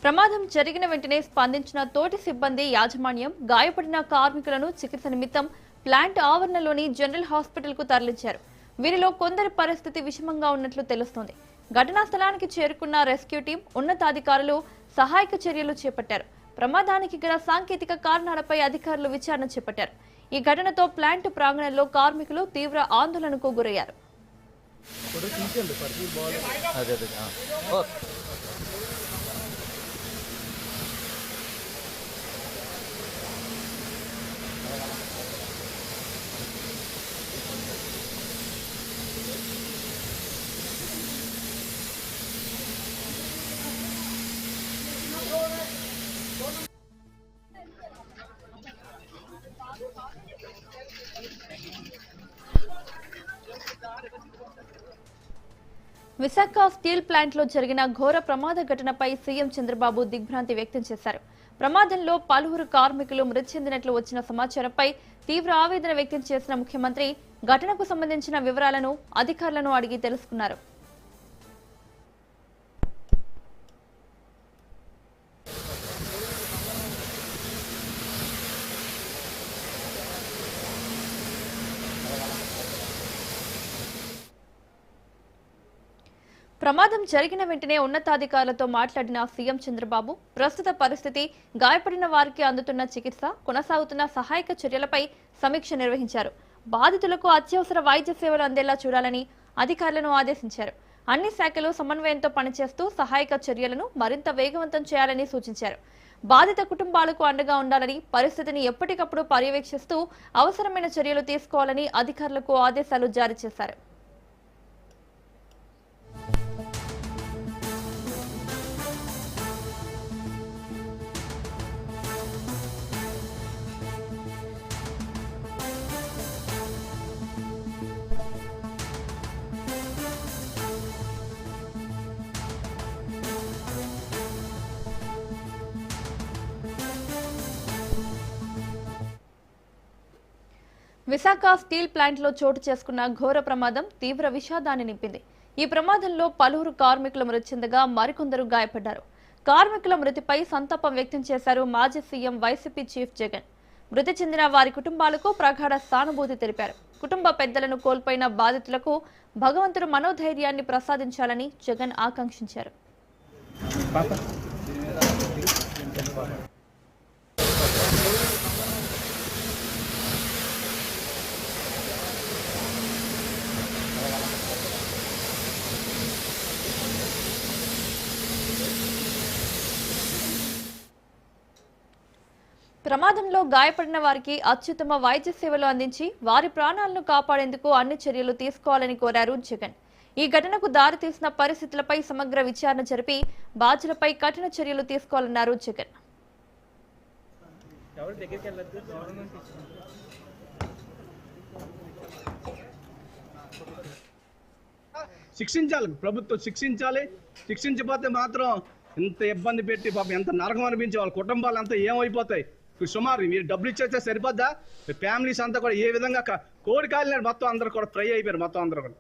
ప్రమాదం జరిగిన వెంటనే స్పందించిన తోటి సిబ్బంది యాజమాన్యం గాయపడిన కార్మికులను చికిత్స నిమిత్తం ప్లాంట్ ఆవరణలోని జనరల్ హాస్పిటల్కు తరలించారు. వీరిలో కొందరి పరిస్థితి విషమంగా ఉన్నట్లు తెలుస్తోంది. ఘటనా స్థలానికి చేరుకున్న రెస్క్యూ టీం, ఉన్నతాధికారులు సహాయక చర్యలు చేపట్టారు. ప్రమాదానికి గల సాంకేతిక కారణాలపై అధికారులు విచారణ చేపట్టారు. ఈ ఘటనతో ప్లాంట్ ప్రాంగణంలో కార్మికులు తీవ్ర ఆందోళనకు గురయ్యారు. విశాఖ స్టీల్ ప్లాంట్ లో జరిగిన ఘోర ప్రమాద ఘటనపై సీఎం చంద్రబాబు దిగ్భ్రాంతి వ్యక్తం చేశారు. ప్రమాదంలో పలువురు కార్మికులు మృతి చెందినట్లు వచ్చిన సమాచారంపై తీవ్ర ఆవేదన వ్యక్తం చేసిన ముఖ్యమంత్రి ఘటనకు సంబంధించిన వివరాలను అధికారులను అడిగి తెలుసుకున్నారు. ప్రమాదం జరిగిన వెంటనే ఉన్నతాధికారులతో మాట్లాడిన సీఎం చంద్రబాబు ప్రస్తుత పరిస్థితి, గాయపడిన వారికి అందుతున్న చికిత్స, కొనసాగుతున్న సహాయక చర్యలపై సమీక్ష నిర్వహించారు. బాధితులకు అత్యవసర వైద్య సేవలు అందేలా చూడాలని అధికారులను ఆదేశించారు. అన్ని శాఖలు సమన్వయంతో పనిచేస్తూ సహాయక చర్యలను మరింత వేగవంతం చేయాలని సూచించారు. బాధిత కుటుంబాలకు అండగా ఉండాలని, పరిస్థితిని ఎప్పటికప్పుడు పర్యవేక్షిస్తూ అవసరమైన చర్యలు తీసుకోవాలని అధికారులకు ఆదేశాలు జారీ చేశారు. విశాఖ స్టీల్ ప్లాంట్ లో చోటు చేసుకున్న ఘోర ప్రమాదం తీవ్ర విషాదాన్ని నింపింది. ఈ ప్రమాదంలో పలువురు కార్మికులు మృతి చెందగా మరికొందరు గాయపడ్డారు. కార్మికుల మృతిపై సంతాపం వ్యక్తం చేశారు మాజీ సీఎం వైసీపీ చీఫ్ జగన్. మృతి చెందిన వారి కుటుంబాలకు ప్రగాఢ సానుభూతి తెలిపారు. కుటుంబ పెద్దలను కోల్పోయిన బాధితులకు భగవంతుడు మనోధైర్యాన్ని ప్రసాదించాలని జగన్ ఆకాంక్షించారు. ప్రమాదంలో గాయపడిన వారికి అత్యుత్తమ వైద్య సేవలు అందించి వారి ప్రాణాలను కాపాడేందుకు అన్ని చర్యలు తీసుకోవాలని కోరారు జగన్. ఈ ఘటనకు దారితీసిన పరిస్థితులపై సమగ్ర విచారణ జరిపి బాధ్యులపై కఠిన చర్యలు తీసుకోవాలన్నారు జగన్. శిక్షించాలి, ప్రభుత్వం శిక్షించాలి. శిక్షించకపోతే మాత్రం ఇంత ఇబ్బంది పెట్టి పాపం ఎంత నరకం అనిపించే వాళ్ళ కుటుంబాలు అంతా ఏమైపోతాయి. సుమారు మీరు డబ్బులు ఇచ్చేస్తే సరిపోద్దా? ఫ్యామిలీస్ అంతా కూడా ఏ విధంగా కోడి కాలినాడు, మొత్తం అందరూ కూడా ఫ్రై అయిపోయారు. మొత్తం అందరూ కూడా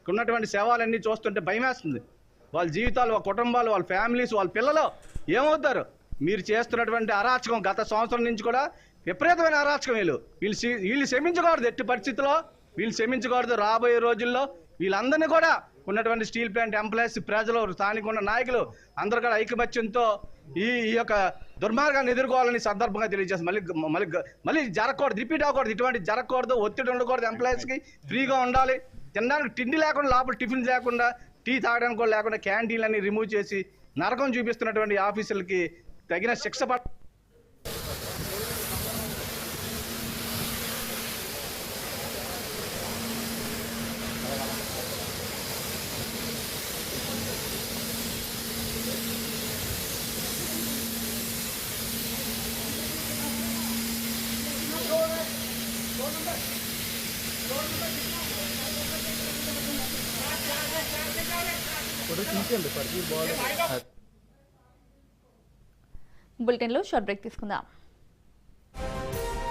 ఉన్నటువంటి శవాలన్నీ చూస్తుంటే భయం వేస్తుంది. వాళ్ళ జీవితాలు, వాళ్ళ కుటుంబాలు, వాళ్ళ ఫ్యామిలీస్, వాళ్ళ పిల్లలు ఏమవుతారు? మీరు చేస్తున్నటువంటి అరాచకం గత సంవత్సరం నుంచి కూడా విపరీతమైన అరాచకం. వీళ్ళు క్షమించకూడదు, ఎట్టి పరిస్థితుల్లో వీళ్ళు క్షమించకూడదు. రాబోయే రోజుల్లో వీళ్ళందరినీ కూడా ఉన్నటువంటి స్టీల్ ప్లాంట్ ఎంప్లాయీస్, ప్రజలు, స్థానిక ఉన్న నాయకులు అందరూ కూడా ఐకమత్యంతో ఈ యొక్క దుర్మార్గాన్ని ఎదుర్కోవాలని సందర్భంగా తెలియజేస్తాం. మళ్ళీ జరగకూడదు, రిపీట్ అవ్వకూడదు, ఇటువంటి జరగకూడదు. ఒత్తిడి ఉండకూడదు. ఎంప్లాయీస్కి ఫ్రీగా ఉండాలి. తినడానికి తిండి లేకుండా, లోపల టిఫిన్ లేకుండా, టీ తాగడానికి కూడా లేకుండా క్యాంటీన్లన్నీ రిమూవ్ చేసి నరకం చూపిస్తున్నటువంటి ఆఫీసులకి తగిన శిక్ష బులెటిన్లో షార్ట్ బ్రేక్ తీసుకుందాం.